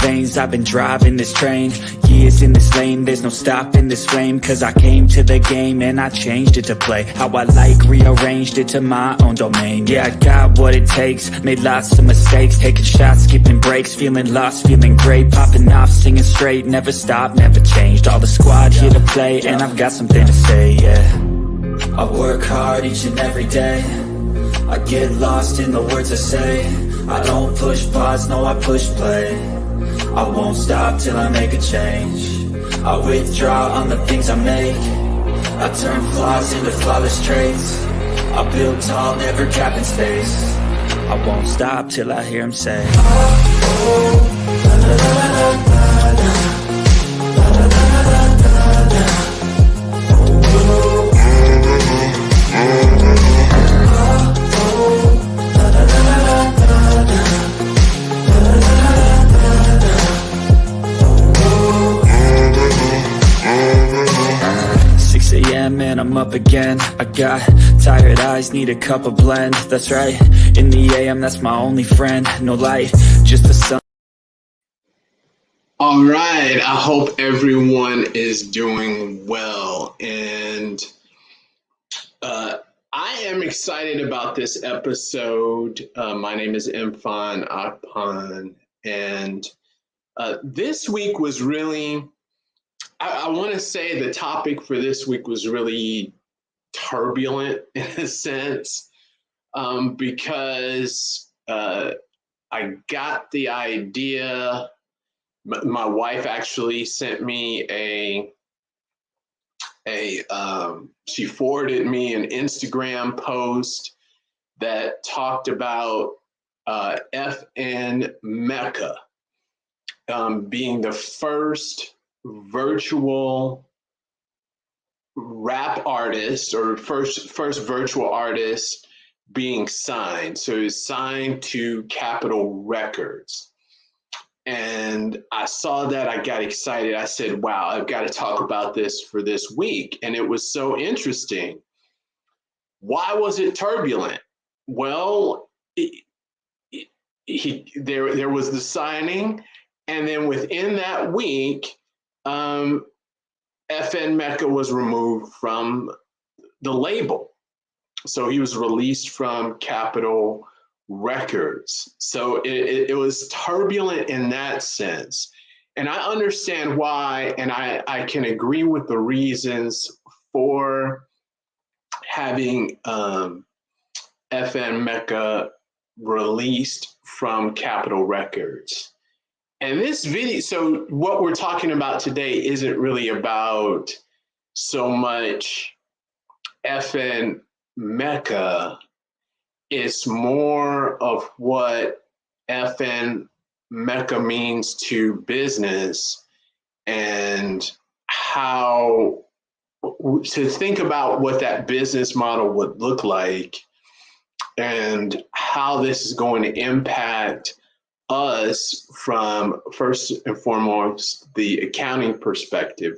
veins, I've been driving this train. Years in this lane, there's no stopping this flame. Cause I came to the game and I changed it to play how I like, rearranged it to my own domain. Yeah, I got what it takes, made lots of mistakes, taking shots, skipping breaks, feeling lost, feeling great, popping off, singing straight, never stopped, never changed. All the squad here to play, and I've got something to say, yeah. I work hard each and every day, I get lost in the words I say. I don't push pause, no I push play. I won't stop till I make a change. I withdraw on the things I make. I turn flaws into flawless traits. I build tall, never capping space. I won't stop till I hear him say, oh, la, la, la, la, la. Man, I'm up again. I got tired eyes, need a cup of blend. That's right, in the AM, that's my only friend. No light, just the sun. All right, I hope everyone is doing well, and I am excited about this episode. My name is Mfon Akpan, and this week was really, I want to say the topic for this week was really turbulent in a sense, because I got the idea. My wife actually sent me she forwarded me an Instagram post that talked about FN Meka being the first virtual rap artist, or first virtual artist being signed. So he's signed to Capitol Records. And I saw that, I got excited. I said, wow, I've got to talk about this for this week. And it was so interesting. Why was it turbulent? Well, there was the signing, and then within that week, FN Meka was removed from the label. So he was released from Capitol Records. So it was turbulent in that sense. And I understand why, and I can agree with the reasons for having FN Meka released from Capitol Records. And this video, so what we're talking about today isn't really about so much FN Meka. It's more of what FN Meka means to business, and how to think about what that business model would look like, and how this is going to impact us from, first and foremost, the accounting perspective,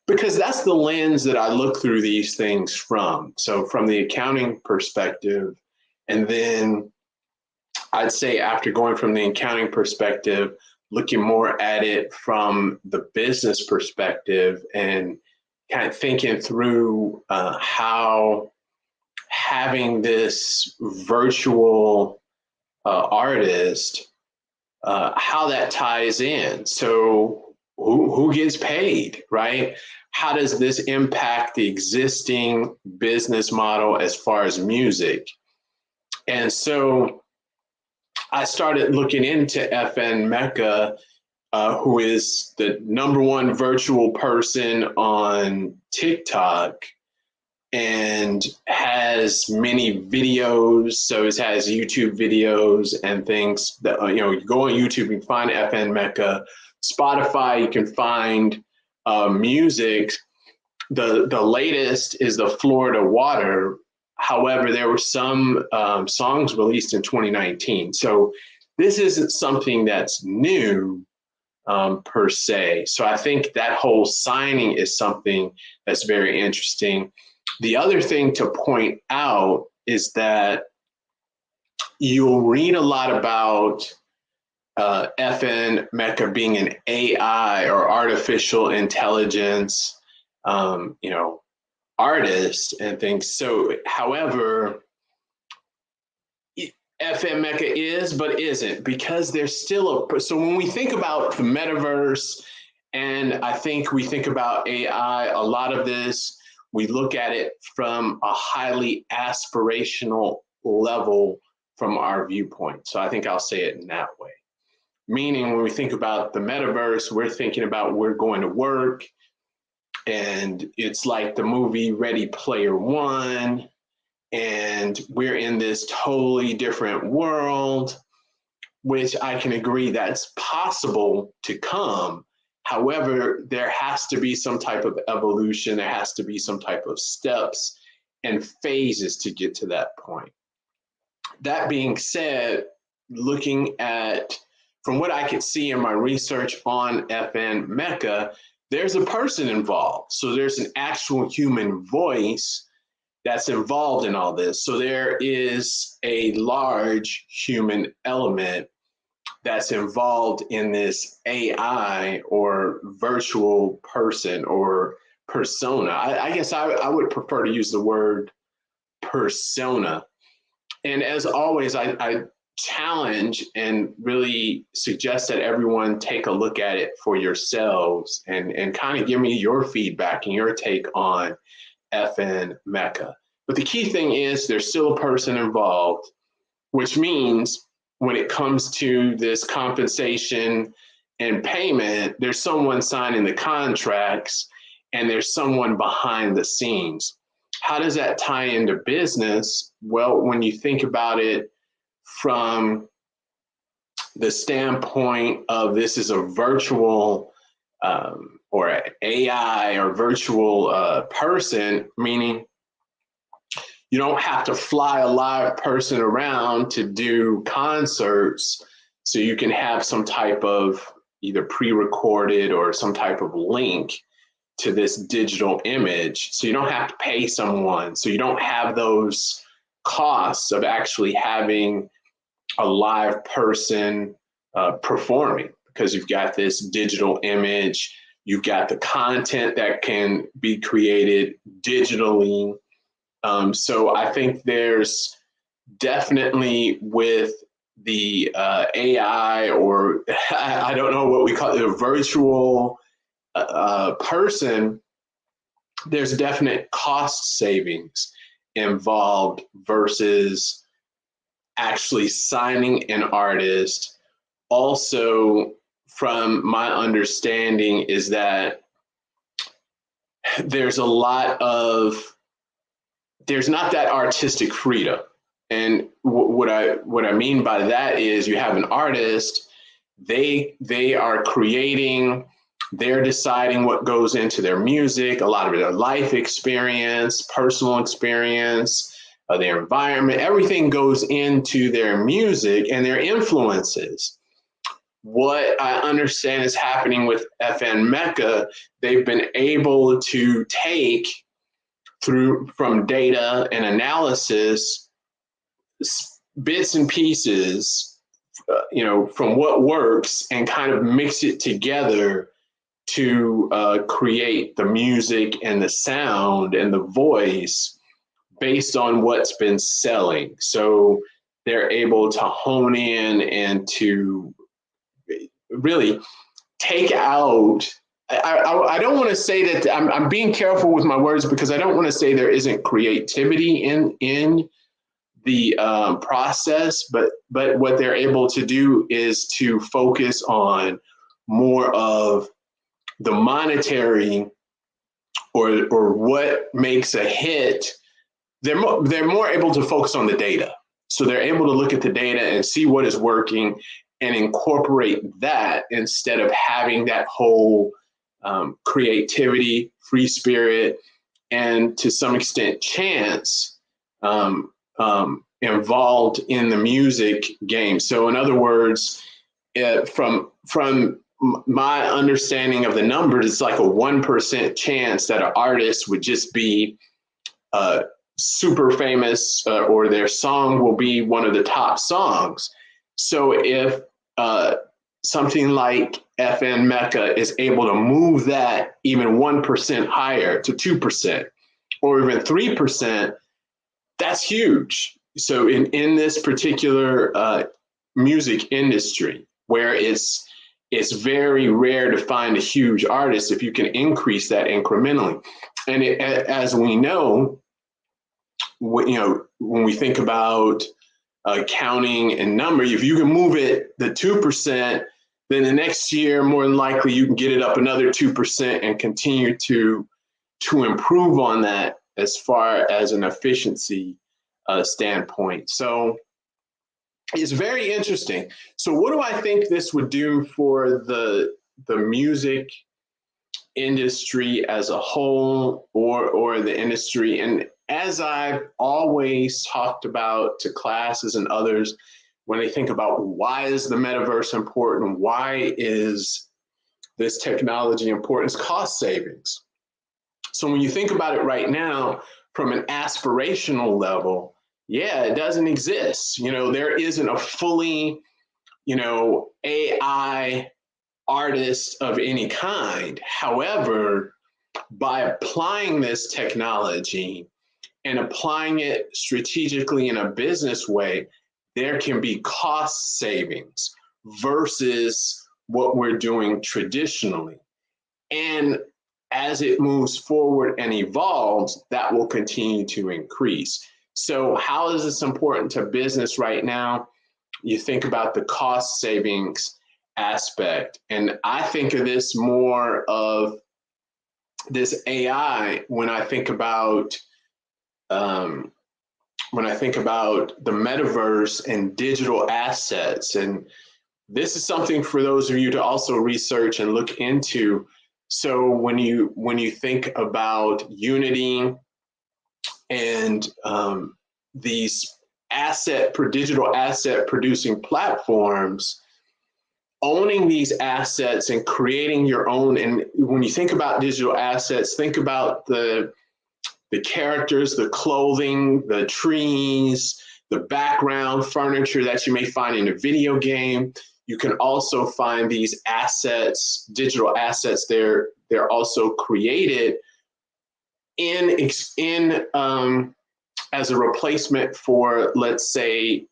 because that's the lens that I look through these things from. So from the accounting perspective, and then I'd say after going from the accounting perspective, looking more at it from the business perspective, and kind of thinking through how having this virtual artist, how that ties in. So who gets paid, right? How does this impact the existing business model as far as music? And so I started looking into FN Meka, who is the #1 virtual person on TikTok, and has many videos. So it has YouTube videos and things that, you go on YouTube, you can find FN Meka. Spotify, you can find music. The latest is the Florida Water. However, there were some songs released in 2019. So this isn't something that's new per se. So I think that whole signing is something that's very interesting. The other thing to point out is that you'll read a lot about FN Meka being an AI or artificial intelligence, artist and things. So, however, FN Meka is, but isn't, because there's still so when we think about the metaverse, and I think we think about AI, a lot of this, we look at it from a highly aspirational level from our viewpoint. So I think I'll say it in that way. Meaning when we think about the metaverse, we're thinking about we're going to work, and it's like the movie Ready Player One, and we're in this totally different world, which I can agree that's possible to come. However, there has to be some type of evolution, there has to be some type of steps and phases to get to that point. That being said, looking at, from what I could see in my research on FN Meka, there's a person involved. So there's an actual human voice that's involved in all this. So there is a large human element that's involved in this AI or virtual person or persona. I guess I would prefer to use the word persona. And as always, I challenge and really suggest that everyone take a look at it for yourselves and kind of give me your feedback and your take on FN Meka. But the key thing is there's still a person involved, which means when it comes to this compensation and payment, there's someone signing the contracts and there's someone behind the scenes. How does that tie into business? Well, when you think about it from the standpoint of this is a virtual or AI or virtual person, meaning you don't have to fly a live person around to do concerts, so you can have some type of either pre-recorded or some type of link to this digital image. So you don't have to pay someone. So you don't have those costs of actually having a live person performing, because you've got this digital image, you've got the content that can be created digitally. So I think there's definitely with the AI, or I don't know what we call it, a virtual person, there's definite cost savings involved versus actually signing an artist. Also, from my understanding, is that there's not that artistic freedom. And what I mean by that is you have an artist, they are creating, they're deciding what goes into their music, a lot of their life experience, personal experience, their environment, everything goes into their music and their influences. What I understand is happening with FN Meka, they've been able to take from data and analysis bits and pieces, from what works and kind of mix it together to create the music and the sound and the voice based on what's been selling. So they're able to hone in and to really take out, I don't want to say that, I'm being careful with my words, because I don't want to say there isn't creativity in the process, but what they're able to do is to focus on more of the monetary or what makes a hit. They're more able to focus on the data. So they're able to look at the data and see what is working and incorporate that, instead of having that whole creativity, free spirit, and to some extent chance involved in the music game. So in other words, from my understanding of the numbers, it's like a 1% chance that an artist would just be super famous or their song will be one of the top songs. So if something like FN Meka is able to move that even 1% higher to 2% or even 3%, that's huge. So in this particular music industry, where it's very rare to find a huge artist, if you can increase that incrementally. And as we know, when we think about counting and number, if you can move it the 2%, then the next year, more than likely, you can get it up another 2% and continue to improve on that as far as an efficiency standpoint. So it's very interesting. So what do I think this would do for the music industry as a whole, or the industry? And as I've always talked about to classes and others, when they think about why is the metaverse important, why is this technology important, it's cost savings. So when you think about it right now, from an aspirational level, yeah, it doesn't exist. There isn't a fully, AI artist of any kind. However, by applying this technology and applying it strategically in a business way, there can be cost savings versus what we're doing traditionally. And as it moves forward and evolves, that will continue to increase. So how is this important to business right now? You think about the cost savings aspect. And I think of this more of this AI when I think about the metaverse and digital assets. And this is something for those of you to also research and look into. So when you think about Unity and these digital asset producing platforms, owning these assets and creating your own. And when you think about digital assets, think about the characters, the clothing, the trees, the background furniture that you may find in a video game. You can also find these assets, digital assets. They're also created in as a replacement for, let's say,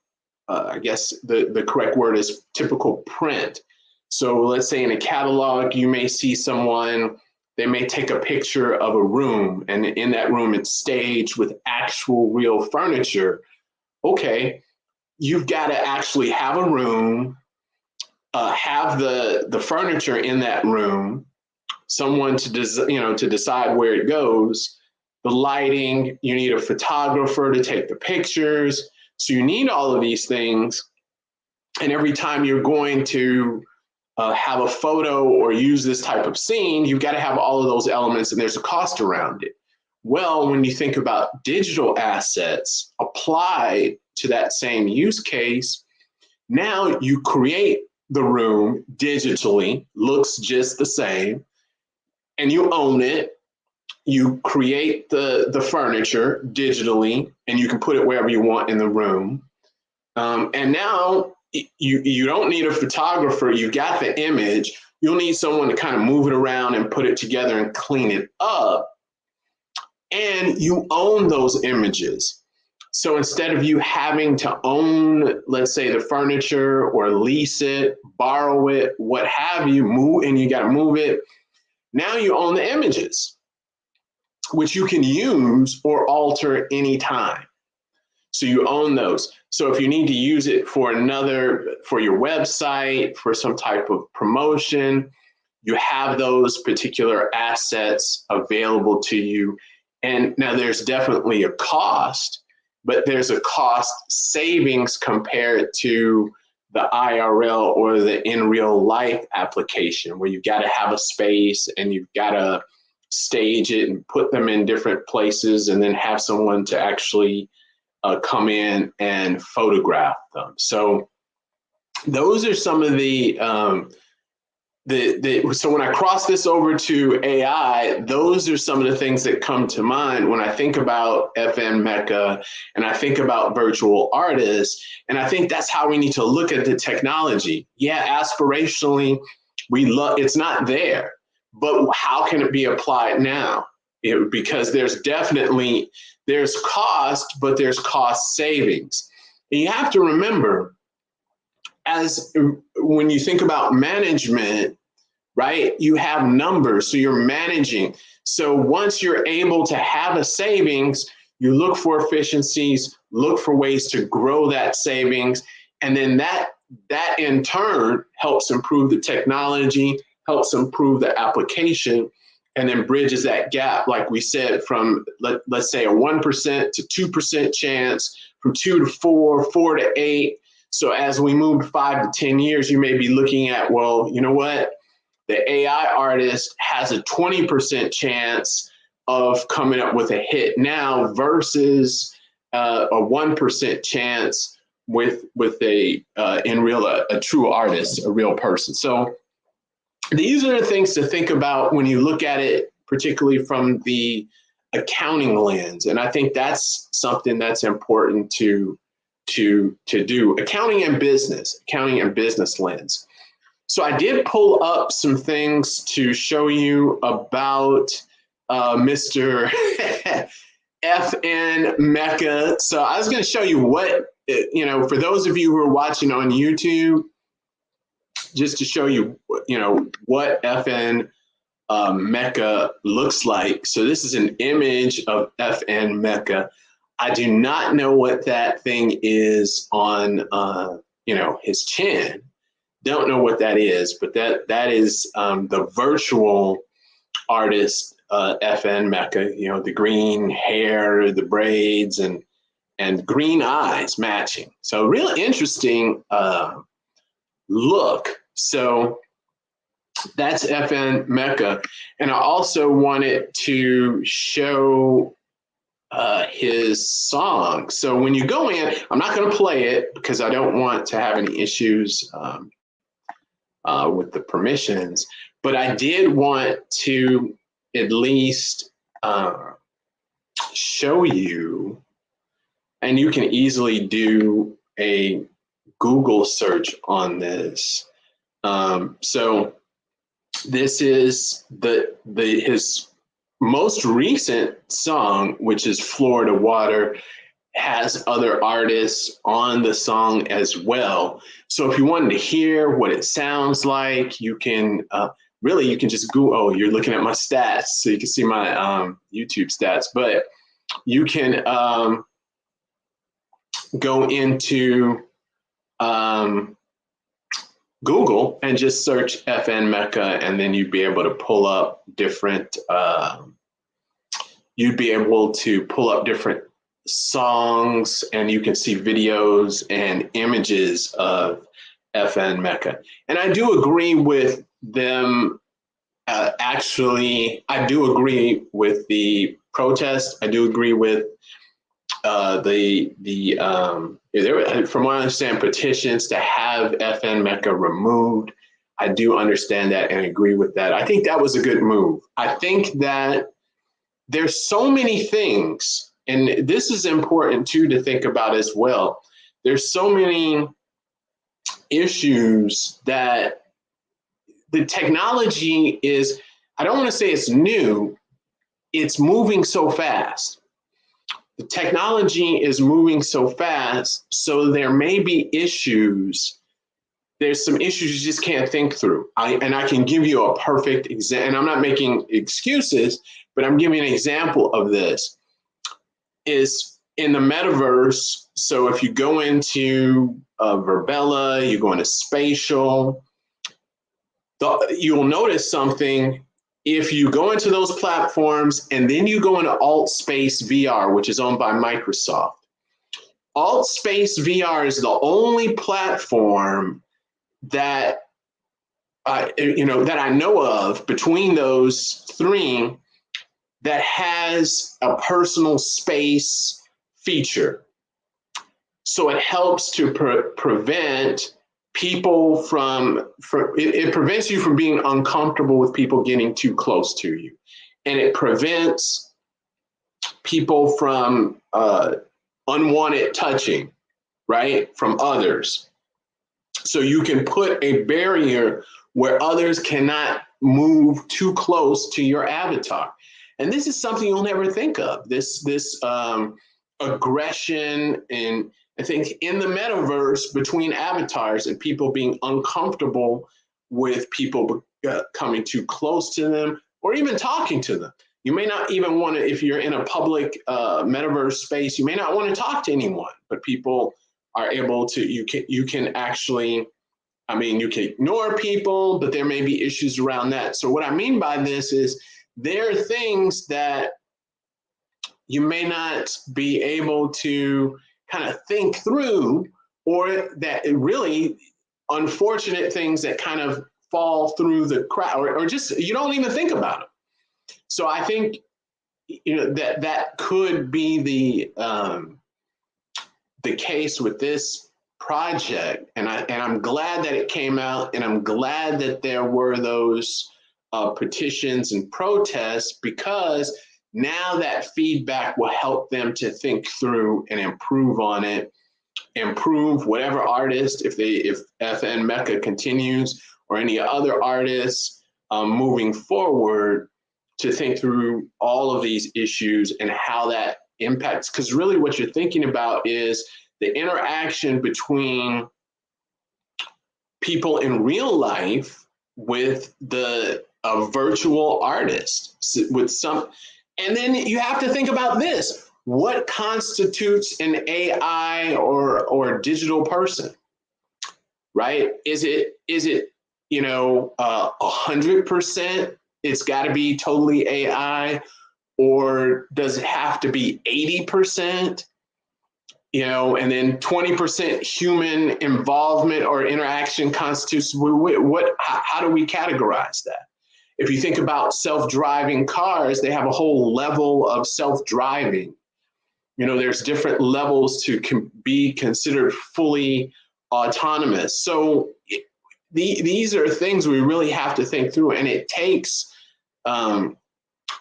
I guess the correct word is typical print. So let's say in a catalog, you may see someone, they may take a picture of a room, and in that room it's staged with actual real furniture. Okay, you've got to actually have a room, have the furniture in that room, someone to decide where it goes, the lighting, you need a photographer to take the pictures. So you need all of these things. And every time you're going to have a photo or use this type of scene, you've got to have all of those elements, and there's a cost around it. Well, when you think about digital assets applied to that same use case, now you create the room digitally, looks just the same, and you own it. You create the furniture digitally, and you can put it wherever you want in the room. And now you don't need a photographer. You got the image. You'll need someone to kind of move it around and put it together and clean it up. And you own those images. So instead of you having to own, let's say, the furniture or lease it, borrow it, what have you, move, and you got to move it, now you own the images, which you can use or alter anytime. So you own those. So if you need to use it for your website, for some type of promotion, you have those particular assets available to you. And now there's definitely a cost, but there's a cost savings compared to the IRL or the in real life application, where you've got to have a space and you've got to stage it and put them in different places and then have someone to actually come in and photograph them. So those are some of the so when I cross this over to AI, those are some of the things that come to mind when I think about FN Meka and I think about virtual artists. And I think that's how we need to look at the technology. Yeah, aspirationally, it's not there, but how can it be applied now? Because there's cost, but there's cost savings. And you have to remember, when you think about management, right, you have numbers, so you're managing. So once you're able to have a savings, you look for efficiencies, look for ways to grow that savings, and then that in turn helps improve the technology, helps improve the application, and then bridges that gap, like we said, from let's say a 1% to 2% chance, from 2 to 4, 4 to 8. So as we move 5 to 10 years, you may be looking at, well, you know what? The AI artist has a 20% chance of coming up with a hit now versus a 1% chance with a true artist, a real person. So these are the things to think about when you look at it, particularly from the accounting lens. And I think that's something that's important to do. Accounting and business lens. So I did pull up some things to show you about Mr. FN Meka. So I was going to show you what, for those of you who are watching on YouTube, just to show you, what FN Meka looks like. So this is an image of FN Meka. I do not know what that thing is on, his chin. Don't know what that is, but that is the virtual artist, FN Meka, the green hair, the braids, and green eyes matching. So real interesting look. So that's FN Meka. And I also wanted to show his song. So when you go in, I'm not going to play it because I don't want to have any issues with the permissions, but I did want to at least show you, and you can easily do a Google search on this. So this is his most recent song, which is Florida Water, has other artists on the song as well. So if you wanted to hear what it sounds like, you can you can just Google. Oh, you're looking at my stats, so you can see my YouTube stats. But you can go into Google and just search FN Meka, and then you'd be able to pull up different. You'd be able to pull up different songs, and you can see videos and images of FN Meka. And I do agree with them. Actually, I do agree with the protest. I do agree with from what I understand, petitions to have FN Meka removed. I do understand that and agree with that. I think that was a good move. I think that there's so many things, and this is important too to think about as well. There's so many issues that the technology is, I don't want to say it's new, it's moving so fast. The technology is moving so fast, so there may be issues. There's some issues you just can't think through. And I can give you a perfect example, and I'm not making excuses, but I'm giving an example of this. Is in the metaverse. So if you go into Verbella, you go into Spatial, you'll notice something. If you go into those platforms and then you go into AltSpace VR, which is owned by Microsoft, AltSpace VR is the only platform that that I know of between those three that has a personal space feature. So it helps to prevent people it prevents you from being uncomfortable with people getting too close to you. And it prevents people from unwanted touching, right, from others. So you can put a barrier where others cannot move too close to your avatar. And this is something you'll never think of, this aggression, and I think in the metaverse between avatars and people being uncomfortable with people coming too close to them or even talking to them. You may not even want to, if you're in a public metaverse space, you may not want to talk to anyone, but people are able to, you can actually, I mean, you can ignore people, but there may be issues around that. So what I mean by this is there are things that you may not be able to kind of think through, or that really unfortunate things that kind of fall through the crack, or just you don't even think about it. So I think, you know, that could be the case with this project, and I'm glad that it came out, and I'm glad that there were those petitions and protests, because now that feedback will help them to think through and improve on it, improve whatever artist, if FN Meka continues, or any other artists moving forward, to think through all of these issues and how that impacts. Because really what you're thinking about is the interaction between people in real life with the virtual artist, with some, and then you have to think about this. What constitutes an AI or digital person, right? Is it, you know, 100%? It's got to be totally AI, or does it have to be 80%? You know, and then 20% human involvement or interaction constitutes what? How do we categorize that? If you think about self-driving cars, they have a whole level of self-driving. You know, there's different levels to be considered fully autonomous. So these are things we really have to think through, and it takes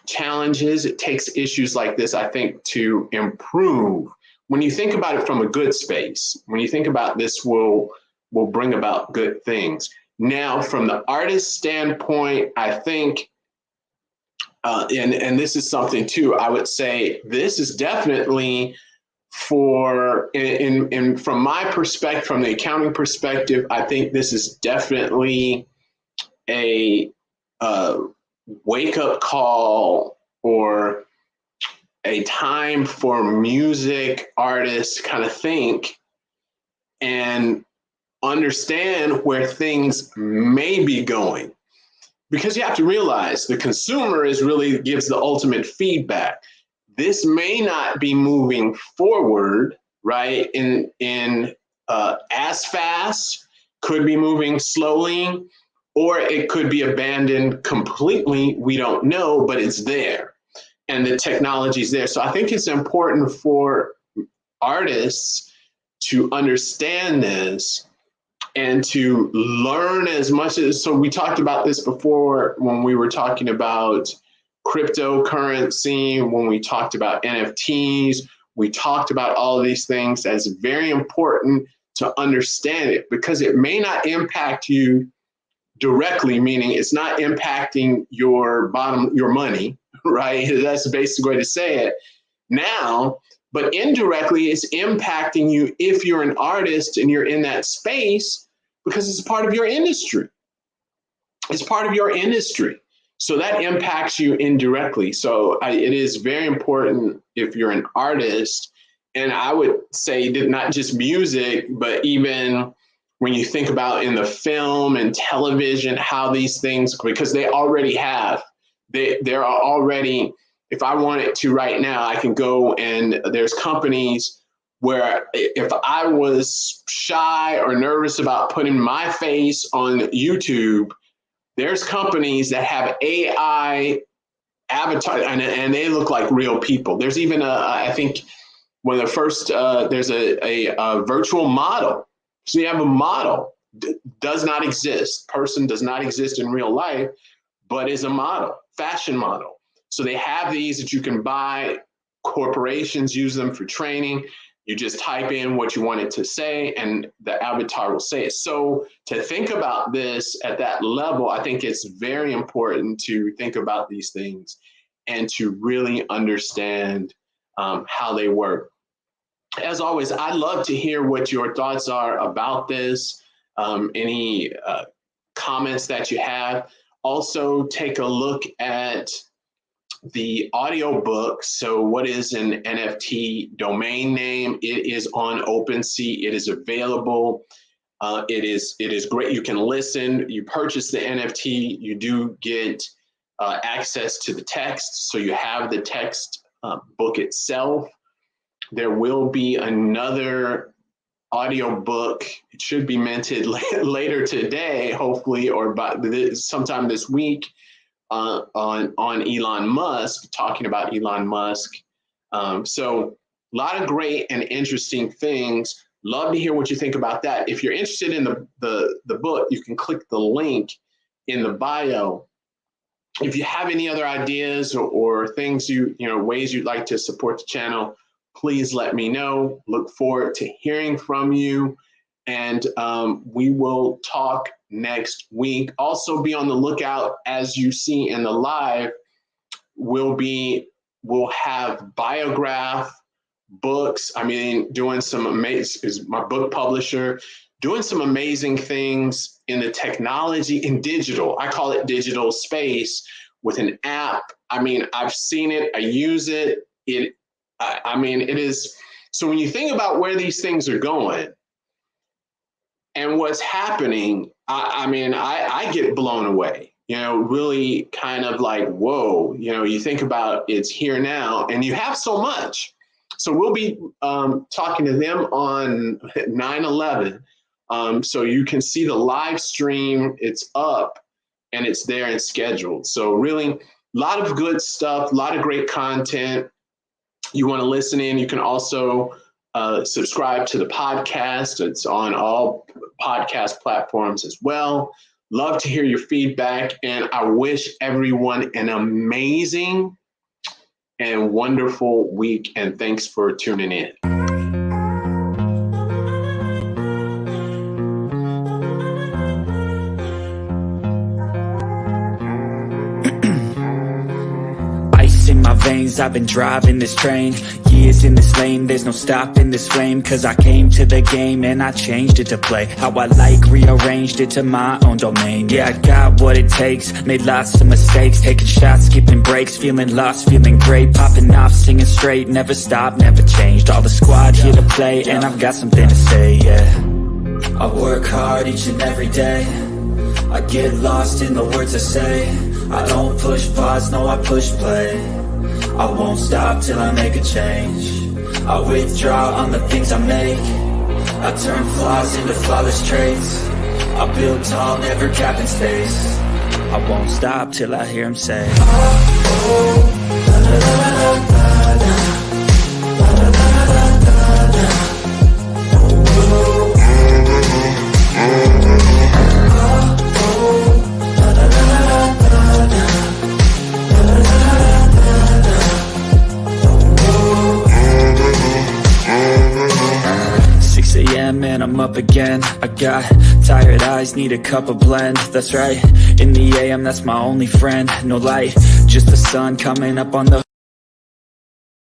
challenges, it takes issues like this, I think, to improve. When you think about it from a good space, when you think about this will bring about good things. Now, from the artist standpoint, I think, and this is something too, I would say this is definitely for, and from my perspective, from the accounting perspective, I think this is definitely a wake-up call, or a time for music artists to kind of think and understand where things may be going. Because you have to realize the consumer really gives the ultimate feedback. This may not be moving forward, right, in as fast, could be moving slowly, or it could be abandoned completely. We don't know, but it's there, and the technology is there. So I think it's important for artists to understand this and to learn as much as, so we talked about this before when we were talking about cryptocurrency, when we talked about NFTs, we talked about all of these things. That's very important to understand it, because it may not impact you directly, meaning it's not impacting your money, right? That's the basic way to say it now, but indirectly it's impacting you if you're an artist and you're in that space, because it's part of your industry. It's part of your industry. So that impacts you indirectly. So it is very important if you're an artist, and I would say that not just music, but even when you think about in the film and television, how these things, because they already have, there are already, if I wanted to right now, I can go and there's companies where if I was shy or nervous about putting my face on YouTube, there's companies that have AI avatar, and they look like real people. There's even I think one of the first, there's a virtual model. So you have a model does not exist. Person does not exist in real life, but is a model, fashion model. So they have these that you can buy. Corporations use them for training. You just type in what you want it to say and the avatar will say it. So to think about this at that level, I think it's very important to think about these things and to really understand how they work. As always, I'd love to hear what your thoughts are about this, any comments that you have. Also, take a look at the audio book. So what is an NFT domain name? It is on OpenSea. It is available. It is great. You can listen. You purchase the NFT. You do get access to the text. So you have the text book itself. There will be another audio book. It should be minted later today, hopefully, or by sometime this week. On Elon Musk, talking about Elon Musk. So a lot of great and interesting things. Love to hear what you think about that. If you're interested in the book, you can click the link in the bio. If you have any other ideas or things ways you'd like to support the channel, please let me know. Look forward to hearing from you. And we will talk next week. Also be on the lookout, as you see in the live, we'll have biograph books. I mean, doing some amazing, is my book publisher, doing some amazing things in the technology, in digital, I call it digital space, with an app. I mean, I've seen it, I use it. I mean, it is, so when you think about where these things are going, and what's happening, I mean, I get blown away, really kind of like, whoa, you think about it's here now and you have so much. So we'll be talking to them on 9/11. So you can see the live stream, it's up and it's there and scheduled. So really a lot of good stuff, a lot of great content. You want to listen in, you can also subscribe to the podcast. It's on all podcast platforms as well. Love to hear your feedback, and I wish everyone an amazing and wonderful week, and thanks for tuning in. In my veins, I've been driving this train, years in this lane, there's no stopping this flame, cause I came to the game and I changed it to play how I like, rearranged it to my own domain. Yeah, I got what it takes, made lots of mistakes, taking shots, skipping breaks, feeling lost, feeling great, popping off, singing straight, never stopped, never changed, all the squad here to play, and I've got something to say, yeah. I work hard each and every day, I get lost in the words I say, I don't push pause, no, I push play. I won't stop till I make a change. I withdraw on the things I make. I turn flaws into flawless traits. I build tall, never capping space. I won't stop till I hear him say, oh, oh, la, la, la, la, la. And I'm up again. I got tired eyes, need a cup of blend. That's right, in the AM, that's my only friend. No light, just the sun coming up on the